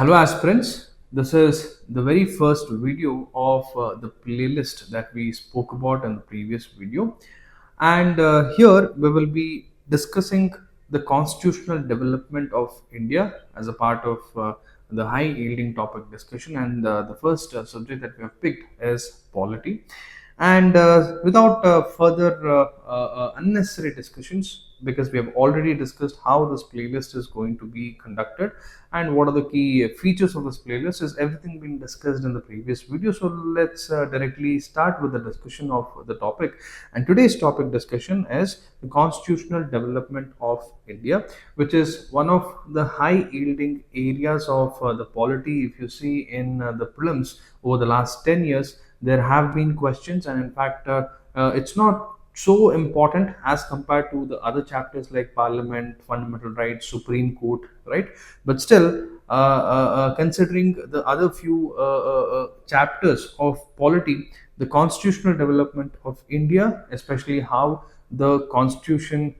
Hello aspirants, this is the very first video of the playlist that we spoke about in the previous video, and here we will be discussing the constitutional development of India as a part of the high yielding topic discussion, and the first subject that we have picked is polity. And without further unnecessary discussions, because we have already discussed how this playlist is going to be conducted and what are the key features of this playlist, is everything been discussed in the previous video. So let's directly start with the discussion of the topic. And today's topic discussion is the constitutional development of India, which is one of the high yielding areas of the polity. If you see in the prelims over the last 10 years, there have been questions, and in fact it's not so important as compared to the other chapters like parliament, fundamental rights, supreme court, right? But still considering the other few chapters of polity, the constitutional development of India, especially how the constitution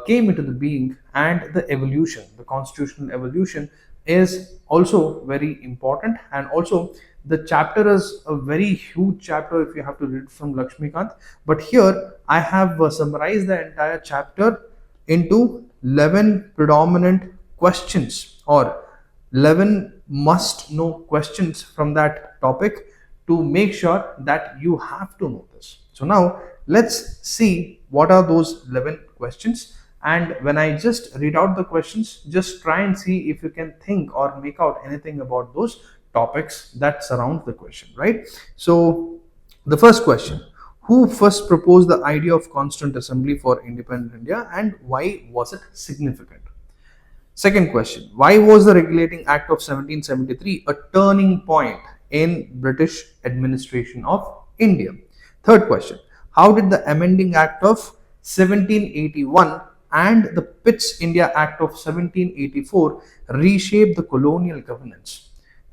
came into the being, and the evolution, the constitutional evolution, is also very important. And also the chapter is a very huge chapter if you have to read from Lakshmikant, but here I have summarized the entire chapter into 11 predominant questions, or 11 must know questions from that topic, to make sure that you have to know this. So now let's see what are those 11 questions, and when I just read out the questions, just try and see if you can think or make out anything about those topics that surround the question, right? So the first question: who first proposed the idea of Constituent Assembly for independent India, and why was it significant? Second question: why was the Regulating Act of 1773 a turning point in British administration of India? Third question: how did the Amending Act of 1781 and the Pitt's India Act of 1784 reshape the colonial governance?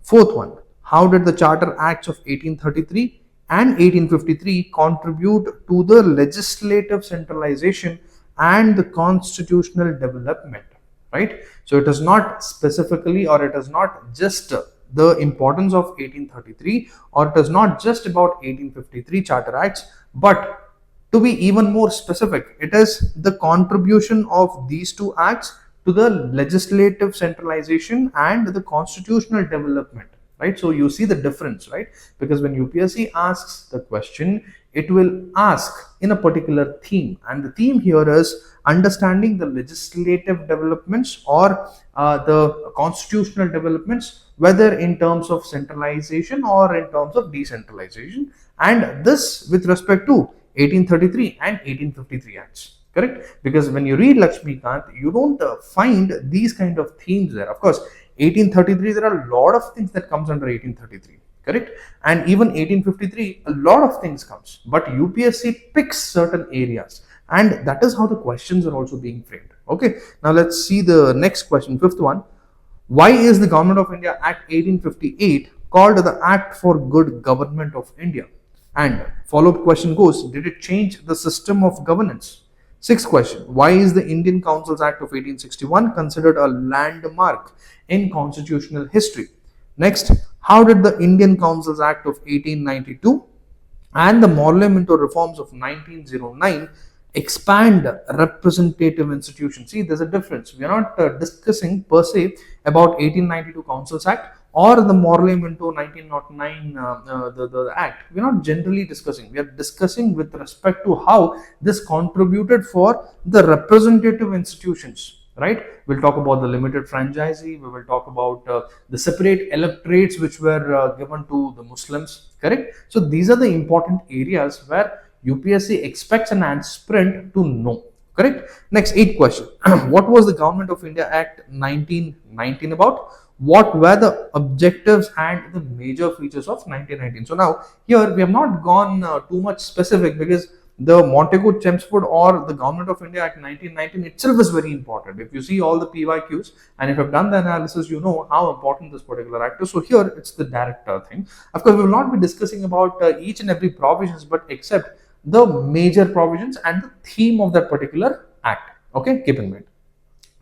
Fourth one: how did the Charter Acts of 1833 and 1853 contribute to the legislative centralization and the constitutional development? Right? So it is not specifically, or it is not just the importance of 1833, or it is not just about 1853 Charter Acts, but to be even more specific, it is the contribution of these two acts to the legislative centralization and the constitutional development, right? So you see the difference, right? Because when UPSC asks the question, it will ask in a particular theme, and the theme here is understanding the legislative developments, or the constitutional developments, whether in terms of centralization or in terms of decentralization, and this with respect to 1833 and 1853 acts. Correct? Because when you read Lakshmikant, you don't find these kind of themes there. Of course, 1833, there are a lot of things that comes under 1833. Correct? And even 1853, a lot of things comes, but UPSC picks certain areas, and that is how the questions are also being framed. Okay, now let's see the next question, fifth one. Why is the Government of India Act 1858 called the Act for Good Government of India? And follow-up question goes, did it change the system of governance? Sixth question: why is the Indian Councils Act of 1861 considered a landmark in constitutional history? Next, how did the Indian Councils Act of 1892 and the Parliamentary reforms of 1909 expand representative institutions? See, there's a difference. We are not discussing per se about 1892 Councils Act or the Parliamentary 1909 the act. We are not generally discussing. We are discussing with respect to how this contributed for the representative institutions. Right? We'll talk about the limited franchisee. We will talk about the separate electorates which were given to the Muslims. Correct? So these are the important areas where UPSC expects an aspirant to know. Correct? Next, 8th question. What was the Government of India Act 1919 about? What were the objectives and the major features of 1919? So now here we have not gone too much specific, because the Montego Chelmsford or the Government of India Act 1919 itself is very important. If you see all the PYQs and if you have done the analysis, you know how important this particular act is. So here it's the direct thing. Of course, we will not be discussing about each and every provisions, but except the major provisions and the theme of that particular act. Okay, keep in mind.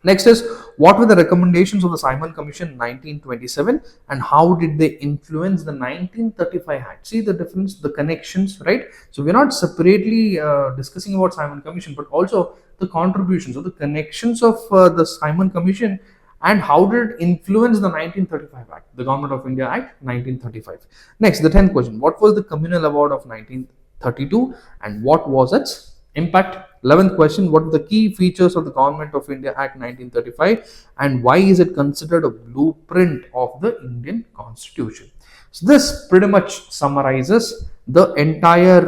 Next is, what were the recommendations of the Simon Commission in 1927 and how did they influence the 1935 Act? See the difference, the connections, right? So we're not separately discussing about Simon Commission, but also the contributions or the connections of the Simon Commission and how did it influence the 1935 Act, the Government of India Act 1935. Next, the 10th question, what was the Communal Award of 1932 and what was its impact? 11th question, what are the key features of the Government of India Act 1935 and why is it considered a blueprint of the Indian Constitution? So this pretty much summarizes the entire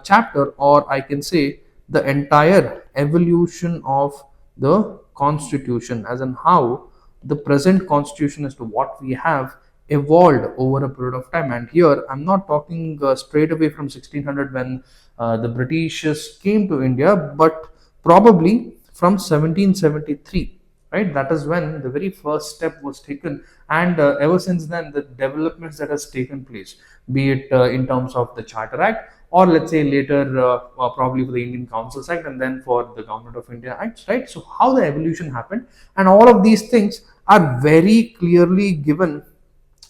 chapter, or I can say the entire evolution of the Constitution, as in how the present Constitution as to what we have evolved over a period of time. And here I'm not talking straight away from 1600 when the Britishers came to India, but probably from 1773, right? That is when the very first step was taken, and ever since then the developments that has taken place, be it in terms of the Charter Act, or let's say later probably for the Indian Councils Act, and then for the Government of India Acts, right? So how the evolution happened, and all of these things are very clearly given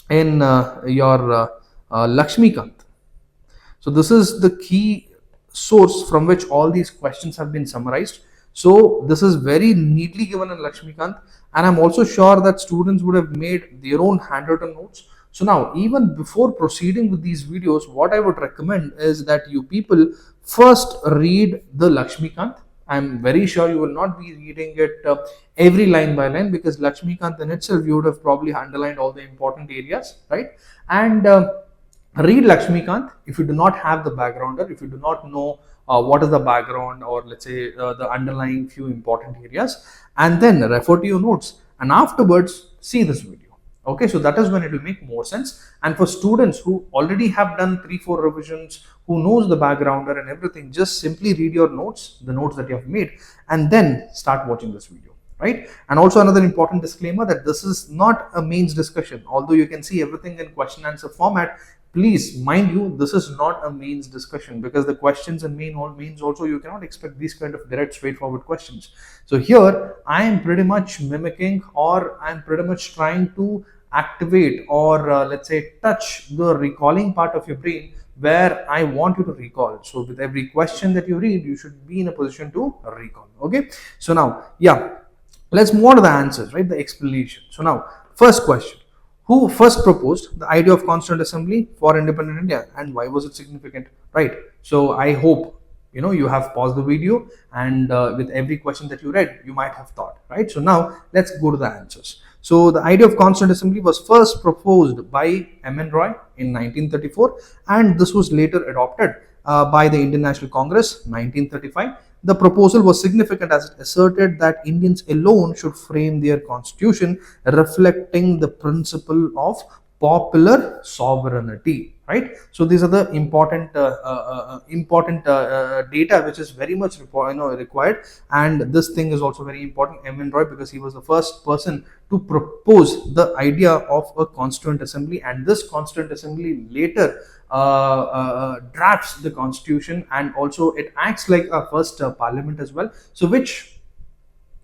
in your Lakshmikant. So this is the key source from which all these questions have been summarized. So this is very neatly given in Lakshmikant, and I'm also sure that students would have made their own handwritten notes. So now, even before proceeding with these videos, what I would recommend is that you people first read the Lakshmikant. I'm very sure you will not be reading it every line by line, because Lakshmikant in itself you would have probably underlined all the important areas, right? And read Lakshmikant if you do not have the backgrounder, if you do not know what is the background, or let's say the underlying few important areas, and then refer to your notes and afterwards see this video. Okay, so that is when it will make more sense. And for students who already have done 3-4 revisions, who knows the backgrounder and everything, just simply read your notes, the notes that you have made, and then start watching this video, right? And also another important disclaimer that this is not a mains discussion. Although you can see everything in question answer format, please mind you, this is not a mains discussion, because the questions in mains also you cannot expect these kind of direct straightforward questions. So here I am pretty much mimicking, or I'm pretty much trying to activate, or let's say touch the recalling part of your brain where I want you to recall. So with every question that you read, you should be in a position to recall. Okay, so now let's move on to the answers, right? The explanation. So now, first question, who first proposed the idea of Constituent Assembly for independent India and why was it significant, right? So I hope you have paused the video, and with every question that you read you might have thought, right? So now let's go to the answers. So the idea of Constituent Assembly was first proposed by M.N. Roy in 1934, and this was later adopted by the Indian National Congress 1935. The proposal was significant as it asserted that Indians alone should frame their constitution, reflecting the principle of popular sovereignty, right? So these are the important data which is very much required, and this thing is also very important. M.N. Roy, because he was the first person to propose the idea of a Constituent Assembly, and this Constituent Assembly later drafts the constitution, and also it acts like a first parliament as well. So which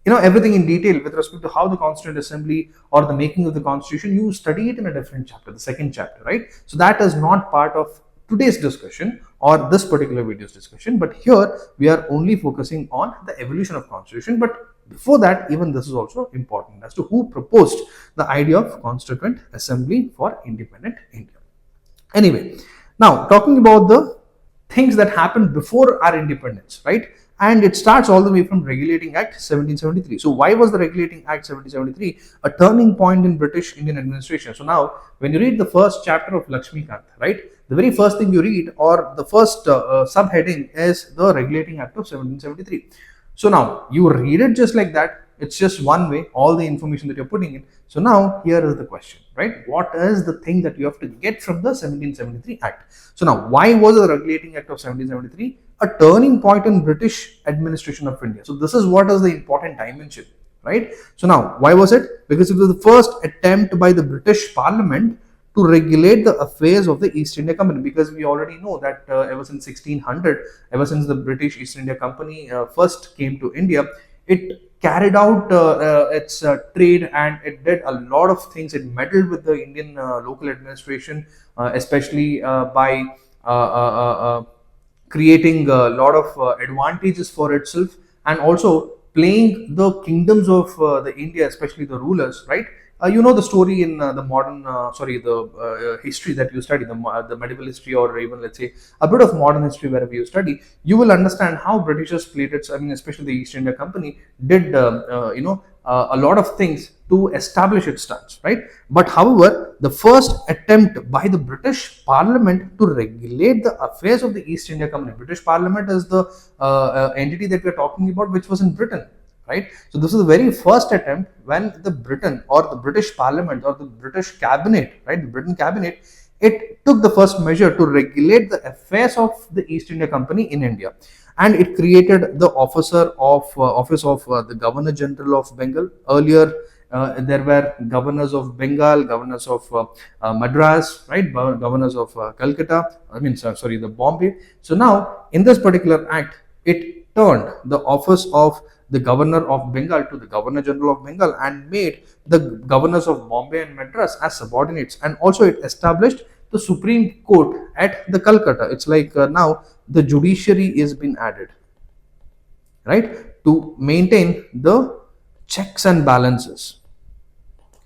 everything in detail with respect to how the Constituent Assembly or the making of the constitution, you study it in a different chapter, the second chapter, right? So that is not part of today's discussion or this particular video's discussion, but here we are only focusing on the evolution of constitution. But before that, even this is also important as to who proposed the idea of Constituent Assembly for independent India. Anyway, now talking about the things that happened before our independence, right? And it starts all the way from Regulating Act 1773. So why was the Regulating Act 1773 a turning point in British Indian administration? So now when you read the first chapter of Lakshmikant, right, the very first thing you read, or the first subheading, is the Regulating Act of 1773. So now you read it just like that. It's just one way, all the information that you're putting in. So now here is the question, right? What is the thing that you have to get from the 1773 Act? So now, why was the Regulating Act of 1773 a turning point in British administration of India? So this is what is the important dimension, right? So now, why was it? Because it was the first attempt by the British Parliament to regulate the affairs of the East India Company, because we already know that ever since 1600, ever since the British East India Company first came to India, it carried out its trade, and it did a lot of things. It meddled with the Indian local administration, especially by creating a lot of advantages for itself, and also playing the kingdoms of the India, especially the rulers, right? You know the story in the modern, the history that you study, the medieval history, or even let's say a bit of modern history wherever you study, you will understand how Britishers played it. I mean, especially the East India Company did, a lot of things to establish its stance, right? But however, the first attempt by the British Parliament to regulate the affairs of the East India Company, British Parliament is the entity that we are talking about, which was in Britain, right? So this is the very first attempt when the Britain, or the British Parliament, or the British Cabinet, right, the Britain Cabinet, it took the first measure to regulate the affairs of the East India Company in India, and it created the office of the Governor General of Bengal. Earlier, there were governors of Bengal, governors of Madras, right, governors of Calcutta. I mean, sorry, the Bombay. So now, in this particular act, it turned the office of the Governor of Bengal to the Governor General of Bengal, and made the governors of Bombay and Madras as subordinates, and also it established the Supreme Court at the Calcutta. It's like now the judiciary is been added, right, to maintain the checks and balances,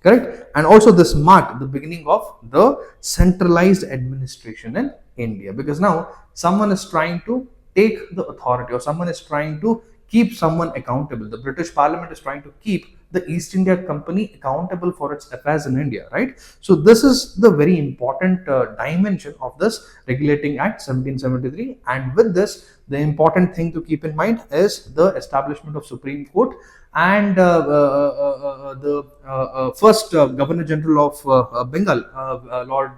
correct? And also this marked the beginning of the centralized administration in India, because now someone is trying to take the authority, or someone is trying to keep someone accountable. The British Parliament is trying to keep the East India Company accountable for its affairs in India, right? So this is the very important dimension of this Regulating Act 1773. And with this, the important thing to keep in mind is the establishment of Supreme Court, and the first Governor General of Bengal, Lord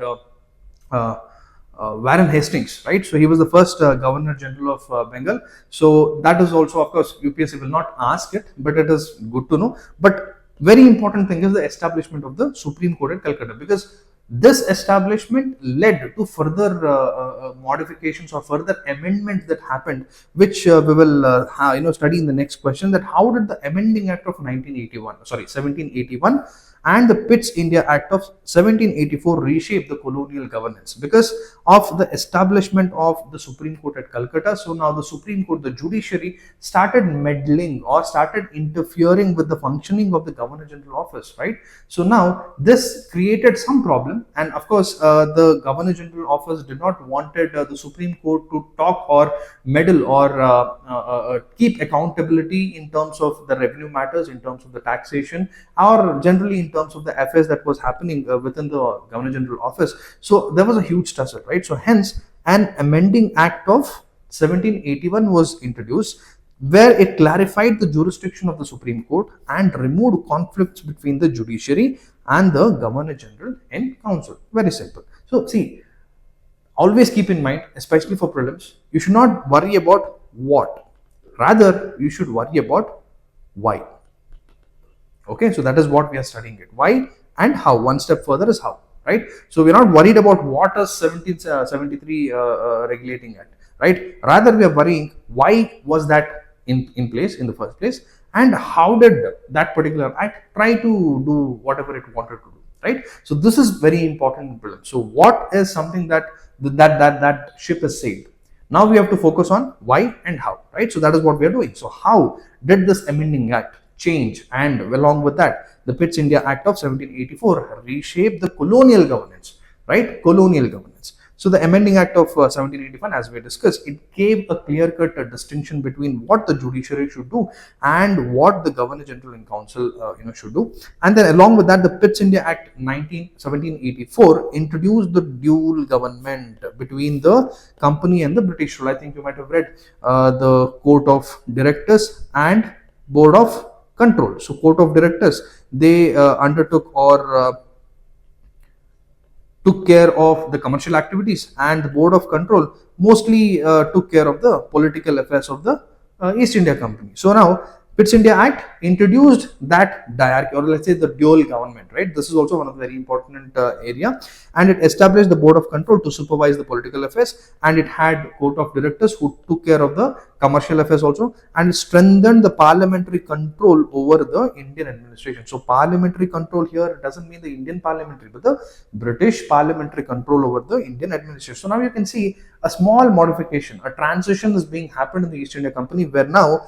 Warren Hastings, right? So he was the first Governor General of Bengal. So that is also, of course, UPSC will not ask it, but it is good to know. But very important thing is the establishment of the Supreme Court at Calcutta, because this establishment led to further modifications or further amendments that happened, which we will study in the next question. That how did the Amending Act of 1781 and the Pitt's India Act of 1784 reshape the colonial governance because of the establishment of the Supreme Court at Calcutta. So now the Supreme Court, the judiciary, started meddling or started interfering with the functioning of the Governor General office, right? So now this created some problem, and of course the Governor General office did not wanted the Supreme Court to talk or meddle or keep accountability in terms of the revenue matters, in terms of the taxation, or generally in terms of the affairs that was happening within the Governor General office. So there was a huge tussle, right? So hence an Amending Act of 1781 was introduced, where it clarified the jurisdiction of the Supreme Court and removed conflicts between the judiciary and the Governor General in Council. Very simple. So see, always keep in mind, especially for prelims, you should not worry about what, rather you should worry about why. Okay, so that is what we are studying it. Why and how. One step further is how, right? So we're not worried about what is 1773 Regulating Act, right? Rather we are worrying why was that in place in the first place, and how did that particular act try to do whatever it wanted to do, right? So this is very important in prelims. So what is something that ship has sailed? Now we have to focus on why and how, right? So that is what we are doing. So how did this Amending Act change, and along with that the Pitt's India Act of 1784 reshaped the colonial governance, right? Colonial governance. So the Amending Act of 1781, as we discussed, it gave a clear-cut distinction between what the judiciary should do and what the Governor General and Council should do. And then along with that, the Pitt's India Act 1784 introduced the dual government between the company and the British rule. I think you might have read the Court of Directors and Board of Control. So Court of Directors, they undertook or took care of the commercial activities, and the Board of Control mostly took care of the political affairs of the East India Company. So now Quits India Act introduced that diarchy, or let's say the dual government, right? This is also one of the very important area, and it established the board of control to supervise the political affairs, and it had court of directors who took care of the commercial affairs also, and strengthened the parliamentary control over the Indian administration. So parliamentary control here doesn't mean the Indian parliamentary, but the British parliamentary control over the Indian administration. So now you can see a small modification, a transition is being happened in the East India Company, where now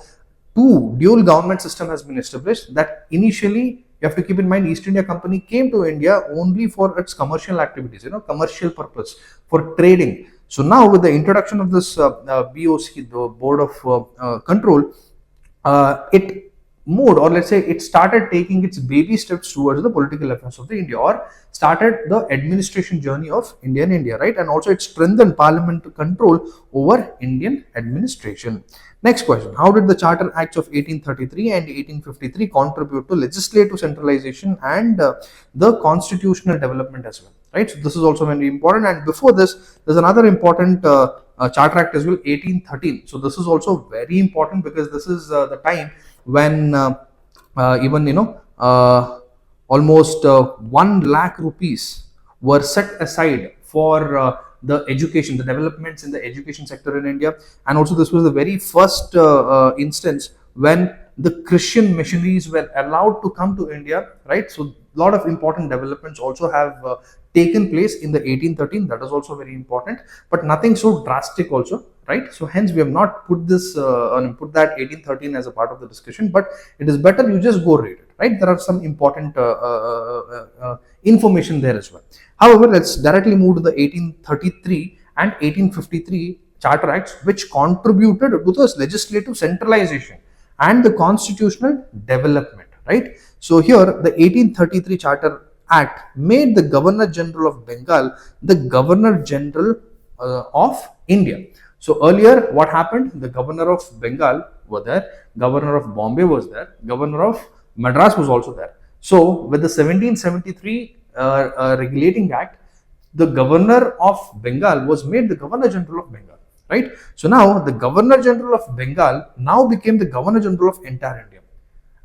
dual government system has been established. That initially, you have to keep in mind, East India Company came to India only for its commercial activities, commercial purpose, for trading. So now with the introduction of this BOC, the Board of Control, it moved, or let's say it started taking its baby steps towards the political affairs of the India, or started the administration journey of India, right? And also it strengthened parliament control over Indian administration. Next question: how did the Charter Acts of 1833 and 1853 contribute to legislative centralization and the constitutional development as well, right? So this is also very important. And before this, there's another important Charter Act as well, 1813. So this is also very important, because this is the time when even almost 1 lakh rupees were set aside for the education, the developments in the education sector in India. And also this was the very first instance when the Christian missionaries were allowed to come to India, right? So a lot of important developments also have taken place in the 1813. That is also very important, but nothing so drastic also, right? So hence we have not put this put that 1813 as a part of the discussion, but it is better you just go read it, right? There are some important information there as well. However, let's directly move to the 1833 and 1853 Charter Acts, which contributed to the legislative centralization and the constitutional development, right? So here the 1833 Charter Act made the Governor General of Bengal the Governor General of India. So earlier what happened? The Governor of Bengal was there, Governor of Bombay was there, Governor of Madras was also there. So with the 1773 Regulating Act, the Governor of Bengal was made the Governor General of Bengal, right? So now the Governor General of Bengal now became the Governor General of entire India.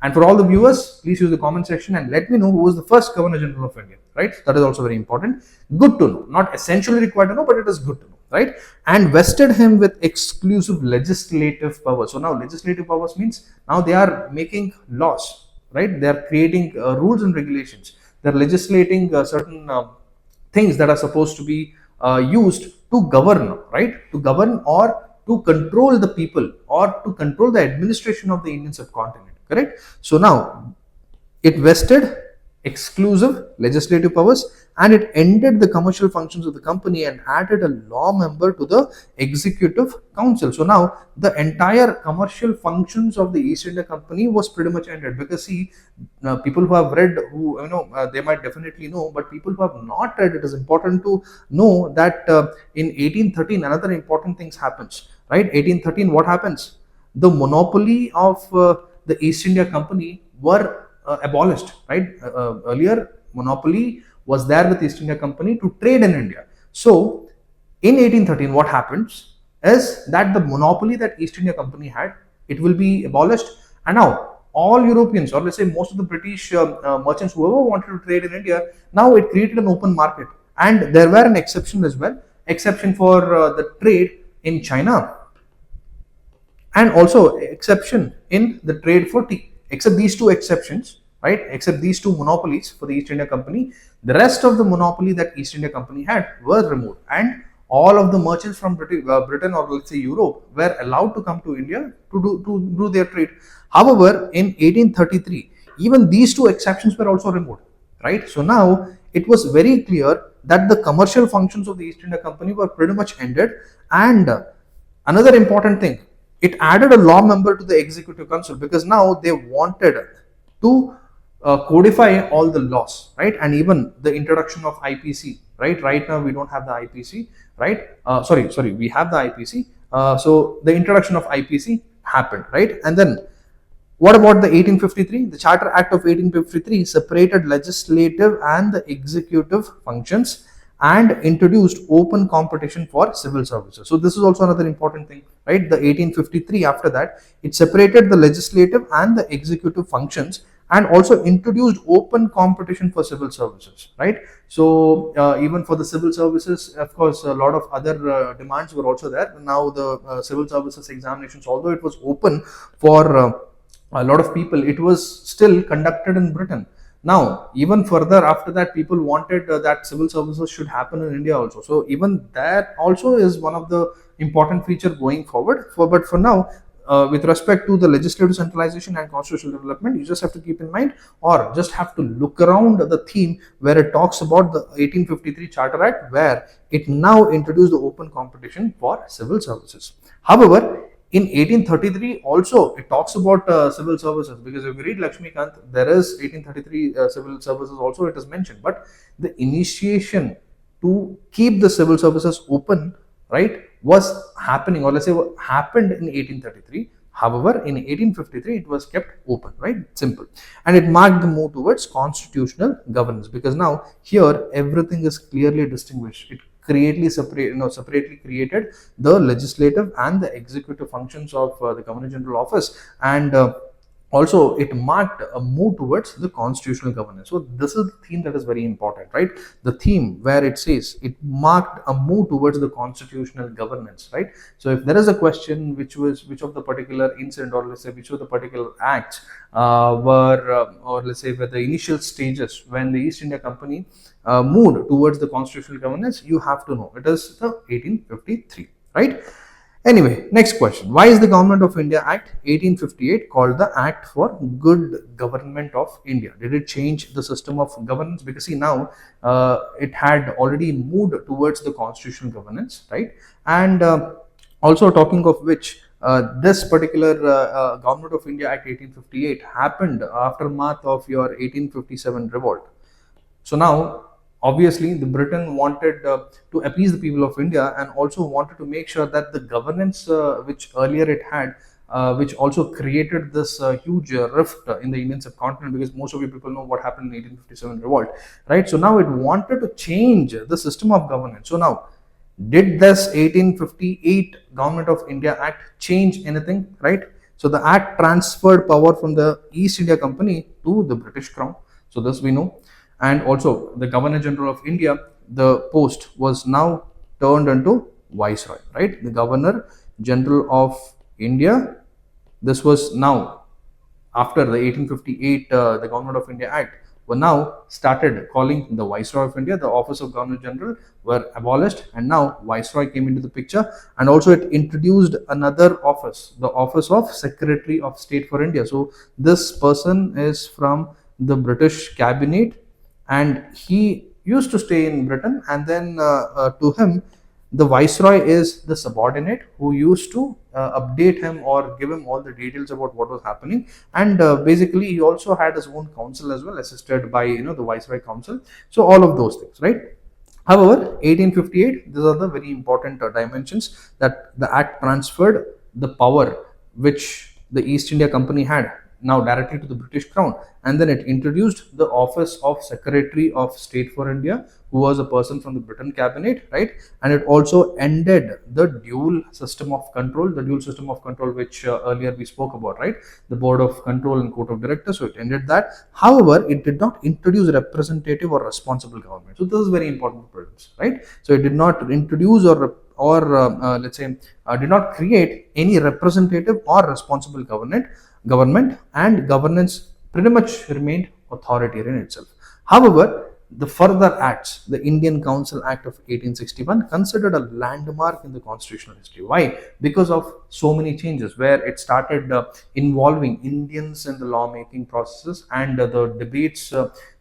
And for all the viewers, please use the comment section and let me know who was the first Governor General of India, right? That is also very important. Good to know. Not essentially required to know, but it is good to know, right? And vested him with exclusive legislative powers. So now legislative powers means now they are making laws, right? They are creating rules and regulations. They are legislating certain things that are supposed to be used to govern, right? To govern or to control the people or to control the administration of the Indian subcontinent. Correct. So now it vested exclusive legislative powers, and it ended the commercial functions of the company and added a law member to the executive council. So now the entire commercial functions of the East India Company was pretty much ended, because see, people who have read, who they might definitely know, but people who have not read, it is important to know that in 1813 another important things happens, right? 1813, what happens? The monopoly of the East India Company were abolished, right? Earlier, monopoly was there with East India Company to trade in India. So, in 1813, what happens is that the monopoly that East India Company had, it will be abolished, and now all Europeans, or let's say most of the British merchants, whoever wanted to trade in India, now it created an open market, and there were an exception as well, exception for the trade in China, and also exception in the trade for tea. Except these two exceptions, right? Except these two monopolies for the East India Company, the rest of the monopoly that East India Company had was removed, and all of the merchants from Britain or let's say Europe were allowed to come to India to do their trade. However, in 1833, even these two exceptions were also removed, right? So now it was very clear that the commercial functions of the East India Company were pretty much ended. And another important thing, it added a law member to the executive council, because now they wanted to codify all the laws, right? And even the introduction of IPC, right? Right now we don't have the IPC, right? Sorry, we have the IPC. So the introduction of IPC happened, right? And then what about the 1853? The Charter Act of 1853 separated legislative and the executive functions, and introduced open competition for civil services. So this is also another important thing, right? The 1853, after that, it separated the legislative and the executive functions and also introduced open competition for civil services, right? So even for the civil services, of course, a lot of other demands were also there. Now the civil services examinations, although it was open for a lot of people, it was still conducted in Britain. Now, even further after that, people wanted that civil services should happen in India also. So even that also is one of the important feature going forward. But for now, with respect to the legislative centralization and constitutional development, you just have to keep in mind, or just have to look around the theme where it talks about the 1853 Charter Act, where it now introduced the open competition for civil services. However, in 1833 also it talks about civil services, because if you read Lakshmikant, there is 1833 civil services also it is mentioned, but the initiation to keep the civil services open, right, was happening, or let's say happened in 1833. However, in 1853 it was kept open, right? Simple. And it marked the move towards constitutional governance, because now here everything is clearly distinguished. It separately created the legislative and the executive functions of the Governor General Office, and also it marked a move towards the constitutional governance. So this is the theme that is very important, right? The theme where it says it marked a move towards the constitutional governance, right? So if there is a question which of the particular incident, or let's say which of the particular acts or let's say were the initial stages when the East India Company moved towards the constitutional governance, you have to know it is the 1853, right? Anyway, next question. Why is the Government of India Act 1858 called the Act for Good Government of India? Did it change the system of governance? Because see, now it had already moved towards the constitutional governance, right? And also talking of which, this particular Government of India Act 1858 happened aftermath of your 1857 revolt. So now, obviously, the Britain wanted to appease the people of India, and also wanted to make sure that the governance which earlier it had, which also created this huge rift in the Indian subcontinent, because most of you people know what happened in 1857 revolt, right? So now it wanted to change the system of governance. So now, did this 1858 Government of India Act change anything, right? So the act transferred power from the East India Company to the British Crown. So this we know. And also the Governor General of India, the post was now turned into Viceroy, right? The Governor General of India, this was now after the 1858 the Government of India Act were now started calling the Viceroy of India. The office of Governor General were abolished, and now Viceroy came into the picture. And also it introduced another office, the office of Secretary of State for India. So this person is from the British cabinet, and he used to stay in Britain, and then to him the Viceroy is the subordinate who used to update him or give him all the details about what was happening. And basically he also had his own council as well, assisted by the Viceroy Council. So all of those things, right? However, 1858, these are the very important dimensions, that the act transferred the power which the East India Company had now directly to the British Crown, and then it introduced the office of Secretary of State for India, who was a person from the Britain cabinet, right? And it also ended the dual system of control, which earlier we spoke about, right? The Board of Control and Court of Directors. So it ended that. However, it did not introduce representative or responsible government. So this is very important for prelims, right? So it did not introduce let's say did not create any representative or responsible government, and governance pretty much remained authoritarian itself. However, the further acts, the Indian Council Act of 1861, considered a landmark in the constitutional history. Why? Because of so many changes, where it started involving Indians in the lawmaking processes, and the debates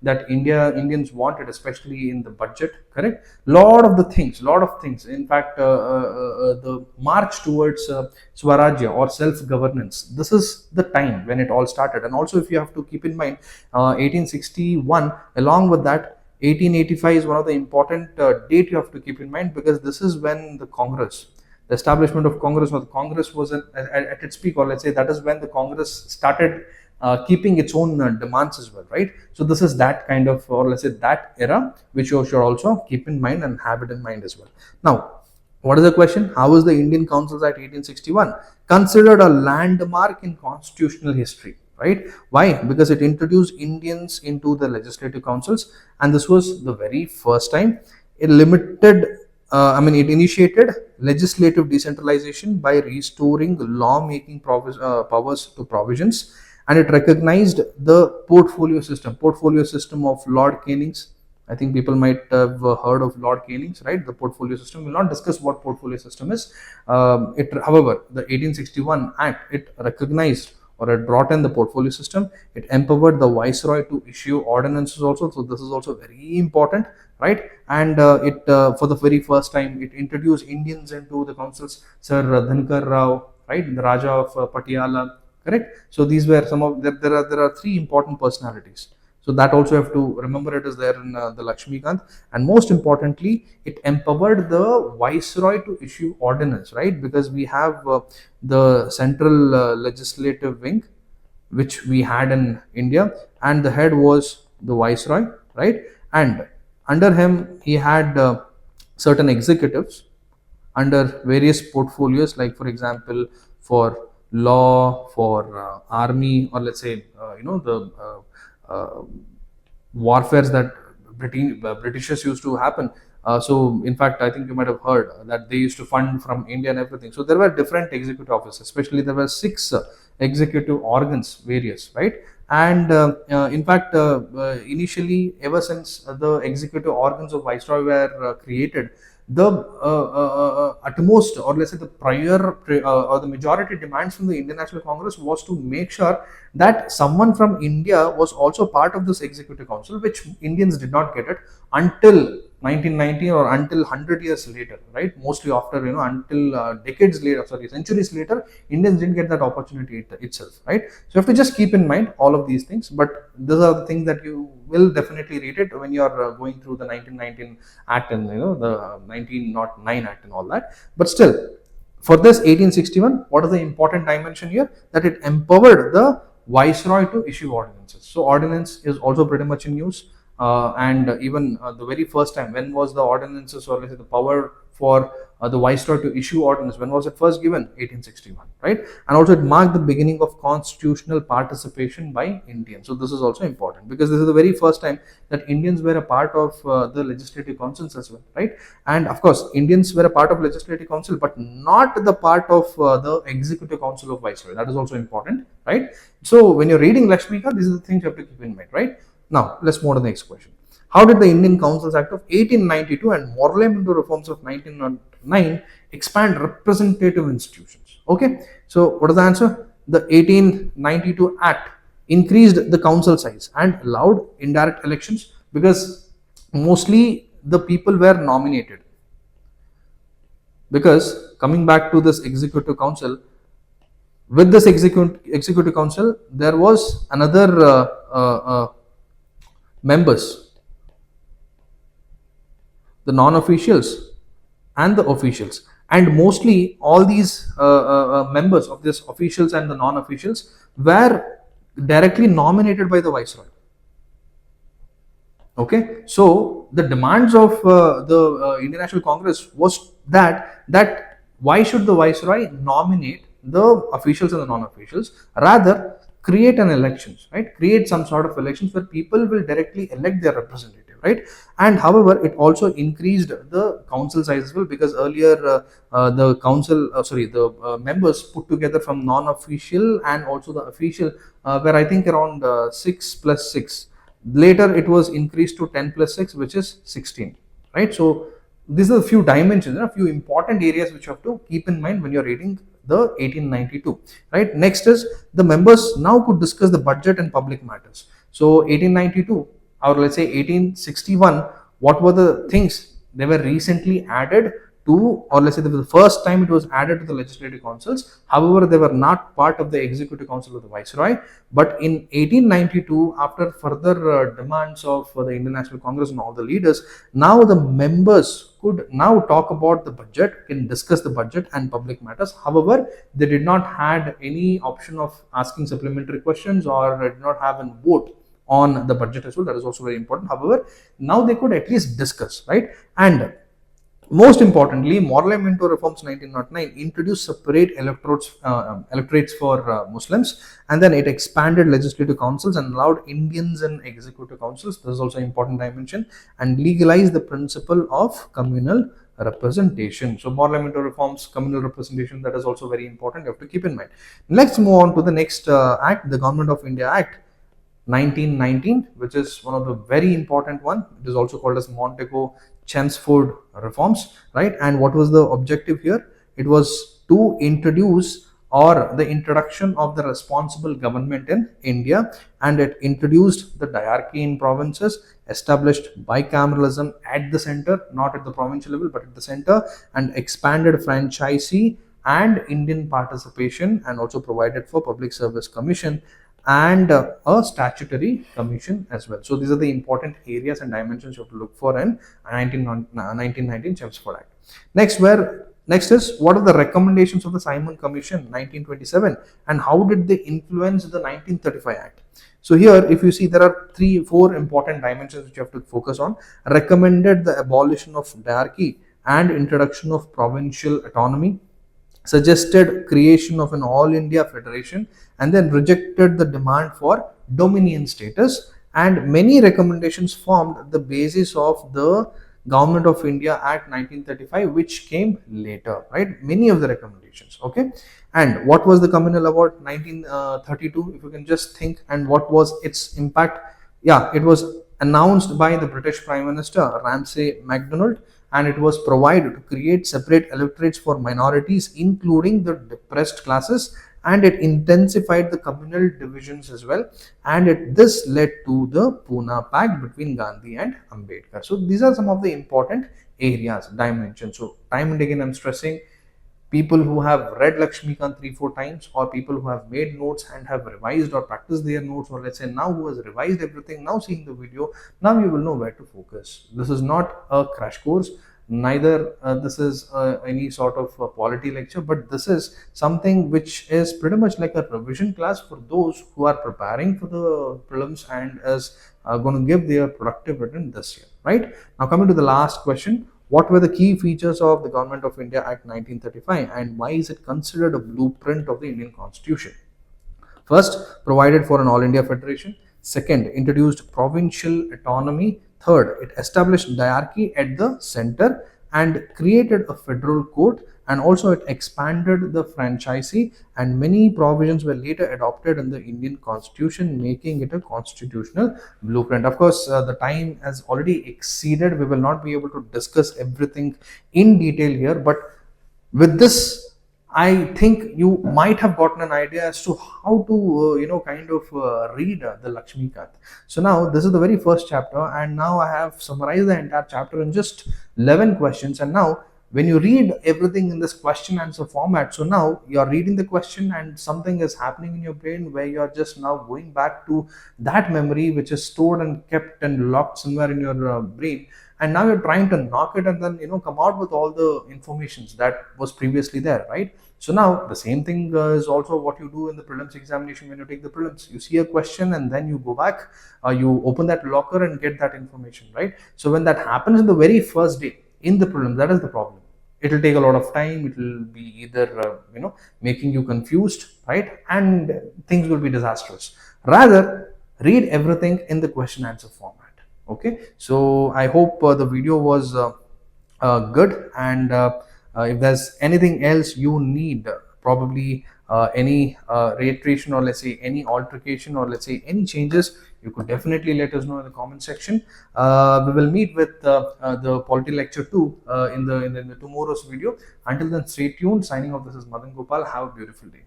that Indians wanted, especially in the budget, correct? Lot of things. In fact, the march towards Swarajya or self-governance, this is the time when it all started. And also, if you have to keep in mind, 1861, along with that, 1885 is one of the important date you have to keep in mind, because this is when the establishment of Congress, or the Congress was at its peak, or let's say that is when the Congress started keeping its own demands as well, right? So this is that kind of, or let's say that era, which you should also keep in mind and have it in mind as well. Now, what is the question? How is the Indian Councils Act 1861 considered a landmark in constitutional history? Right? Why? Because it introduced Indians into the legislative councils, and this was the very first time it limited. It initiated legislative decentralization by restoring lawmaking powers to provisions, and it recognized the portfolio system of Lord Canning's. I think people might have heard of Lord Canning's, right? The portfolio system. We'll not discuss what portfolio system is. However, the 1861 Act, it recognized or it brought in the portfolio system. It empowered the viceroy to issue ordinances also. So this is also very important, right? And it for the very first time, it introduced Indians into the councils. Sir Dhankar Rao, right? The Raja of Patiala, correct? So these were some of there are three important personalities. So that also have to remember, it is there in the Lakshmikant. And most importantly, it empowered the viceroy to issue ordinance, right? Because we have the central legislative wing, which we had in India, and the head was the viceroy, right? And under him, he had certain executives under various portfolios, like for example, for law, for army, or let's say, the warfares that Britishers used to happen. So, in fact, I think you might have heard that they used to fund from India and everything. So there were different executive offices, especially there were six executive organs, various, right? And in fact, initially, ever since the executive organs of Viceroy were created, the utmost, or let's say the prior or the majority demands from the Indian National Congress was to make sure that someone from India was also part of this executive council, which Indians did not get it until 1990 or until 100 years later, right? Mostly after, until decades later, sorry, centuries later, Indians didn't get that opportunity itself, right? So you have to just keep in mind all of these things, but these are the things that you will definitely read it when you are going through the 1919 Act and, the 1909 Act and all that. But still, for this 1861, what is the important dimension here? That it empowered the viceroy to issue ordinances. So ordinance is also pretty much in use. And even the very first time, when was the ordinances, or let's say the power for the viceroy to issue ordinance, when was it first given? 1861, right? And also it marked the beginning of constitutional participation by Indians. So this is also important, because this is the very first time that Indians were a part of the legislative councils as well, right? And of course, Indians were a part of legislative council, but not the part of the executive council of viceroy. That is also important, right? So when you're reading Lakshmika, these are the things you have to keep in mind, right? Now, let's move on to the next question. How did the Indian Councils Act of 1892 and Parliament reforms of 1909 expand representative institutions? Okay, so what is the answer? The 1892 Act increased the council size and allowed indirect elections, because mostly the people were nominated. Because coming back to this executive council, with this executive council, there was another members, the non-officials and the officials, and mostly all these members of this officials and the non-officials were directly nominated by the viceroy. Okay, so the demands of the Indian National Congress was that why should the viceroy nominate the officials and the non-officials, rather create an elections, right? Create some sort of elections where people will directly elect their representative, right? And however, it also increased the council size as well, because earlier the council, the members put together from non-official and also the official were, I think, around 6 plus 6. Later, it was increased to 10 plus 6, which is 16, right? So these are a few dimensions, a few important areas which you have to keep in mind when you're reading the 1892, right? Next is the members now could discuss the budget and public matters. So 1892, or let's say 1861, what were the things they were recently added to, or let's say the first time it was added to the legislative councils. However, they were not part of the executive council of the viceroy. But in 1892, after further demands of the Indian National Congress and all the leaders, now the members could now talk about the budget, can discuss the budget and public matters. However, they did not had any option of asking supplementary questions, or did not have a vote on the budget as well. That is also very important. However, now they could at least discuss, right? And most importantly, Morley-Minto Reforms 1909 introduced separate electorates for Muslims, and then it expanded legislative councils and allowed Indians in executive councils. This is also an important dimension, and legalized the principle of communal representation. So Morley-Minto Reforms, communal representation, that is also very important. You have to keep in mind. Let's move on to the next act, the Government of India Act 1919, which is one of the very important one. It is also called as Montego Chelmsford reforms, right? And what was the objective here? It was to introduce, or the introduction of the responsible government in India, and it introduced the diarchy in provinces, established bicameralism at the center, not at the provincial level but at the center, and expanded franchisee and Indian participation, and also provided for public service commission and a statutory commission as well. So these are the important areas and dimensions you have to look for in 1919 Chelmsford Act. Next is, what are the recommendations of the Simon Commission 1927, and how did they influence the 1935 Act? So here, if you see, there are 3-4 important dimensions which you have to focus on. Recommended the abolition of diarchy and introduction of provincial autonomy, suggested creation of an all India federation, and then rejected the demand for dominion status. And many recommendations formed the basis of the Government of India Act 1935, which came later, right? Many of the recommendations, okay? And what was the communal award 1932, if you can just think, and what was its impact? Yeah, it was announced by the British Prime Minister Ramsay MacDonald, and it was provided to create separate electorates for minorities, including the depressed classes, and it intensified the communal divisions as well, and this led to the Pune Pact between Gandhi and Ambedkar. So these are some of the important areas, dimensions. So time and again I'm stressing, people who have read Lakshmikant 3-4 times, or people who have made notes and have revised or practiced their notes, or let's say now who has revised everything, now seeing the video, now you will know where to focus. This is not a crash course, neither this is any sort of polity lecture, but this is something which is pretty much like a revision class for those who are preparing for the prelims and is going to give their productive written this year, right? Now coming to the last question, what were the key features of the Government of India Act 1935, and why is it considered a blueprint of the Indian Constitution? First, provided for an all India federation. Second, introduced provincial autonomy. Third, it established diarchy at the center and created a federal court, and also it expanded the franchisee, and many provisions were later adopted in the Indian Constitution, making it a constitutional blueprint. Of course, the time has already exceeded. We will not be able to discuss everything in detail here, but with this, I think you might have gotten an idea as to how to, kind of read the Lakshmikant. So now this is the very first chapter, and now I have summarized the entire chapter in just 11 questions. And now when you read everything in this question answer format, so now you're reading the question and something is happening in your brain where you're just now going back to that memory which is stored and kept and locked somewhere in your brain. And now you're trying to knock it and then, come out with all the informations that was previously there, right? So now the same thing is also what you do in the prelims examination. When you take the prelims, you see a question and then you go back, you open that locker and get that information, right? So when that happens in the very first day in the prelims, that is the problem. It will take a lot of time. It will be either, making you confused, right? And things will be disastrous. Rather, read everything in the question answer format. Okay. So I hope the video was good, and if there's anything else you need, probably any reiteration, or let's say any altercation, or let's say any changes, you could definitely let us know in the comment section. We will meet with the polity lecture 2 in the tomorrow's video. Until then, stay tuned. Signing off, this is Madan Gopal. Have a beautiful day.